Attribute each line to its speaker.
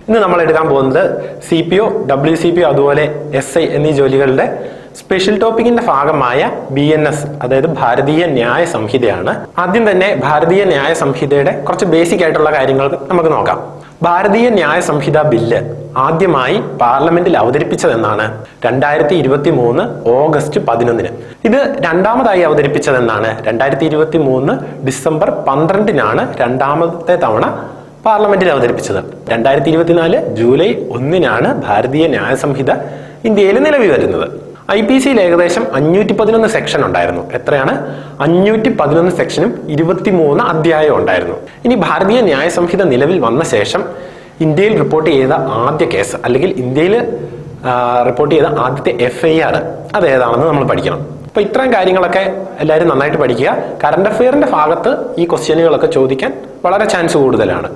Speaker 1: ഇന്ന് നമ്മൾ എടുക്കാൻ പോകുന്നത് CPO, WCPO അതുപോലെ SI എന്നീ ജോലികളുടെ സ്പെഷ്യൽ ടോപ്പിക്കിന്റെ ഭാഗമായ BNS, അതായത് ഭാരതീയ ന്യായ സംഹിതയാണ്. ആദ്യം തന്നെ ഭാരതീയ ന്യായ സംഹിതയുടെ കുറച്ച് ബേസിക് ആയിട്ടുള്ള കാര്യങ്ങൾ നമുക്ക് നോക്കാം. ഭാരതീയ ന്യായ സംഹിത ബില്ല് ആദ്യമായി പാർലമെന്റിൽ അവതരിപ്പിച്ചതെന്നാണ് 2023 ഓഗസ്റ്റ് 11. ഇത് രണ്ടാമതായി അവതരിപ്പിച്ചതെന്നാണ് 2023 ഡിസംബർ 12 രണ്ടാമത്തെ തവണ പാർലമെന്റിൽ അവതരിപ്പിച്ചത്. 2024 ജൂലൈ 1 ഭാരതീയ ന്യായ സംഹിത ഇന്ത്യയിൽ നിലവിൽ വരുന്നത്. IPCയിൽ ഏകദേശം 511 സെക്ഷൻ ഉണ്ടായിരുന്നു. എത്രയാണ്? 511 സെക്ഷനും 23 അധ്യായവും ഉണ്ടായിരുന്നു. ഇനി ഭാരതീയ ന്യായ സംഹിത നിലവിൽ വന്ന ശേഷം ഇന്ത്യയിൽ റിപ്പോർട്ട് ചെയ്ത ആദ്യ കേസ്, അല്ലെങ്കിൽ ഇന്ത്യയിൽ റിപ്പോർട്ട് ചെയ്ത ആദ്യത്തെ FIR അതേതാണെന്ന് നമ്മൾ പഠിക്കണം. അപ്പൊ ഇത്തരം കാര്യങ്ങളൊക്കെ എല്ലാവരും നന്നായിട്ട് പഠിക്കുക. കറണ്ട് അഫെയറിന്റെ ഭാഗത്ത് ഈ ക്വസ്റ്റ്യനുകളൊക്കെ ചോദിക്കാൻ വളരെ ചാൻസ് കൂടുതലാണ്.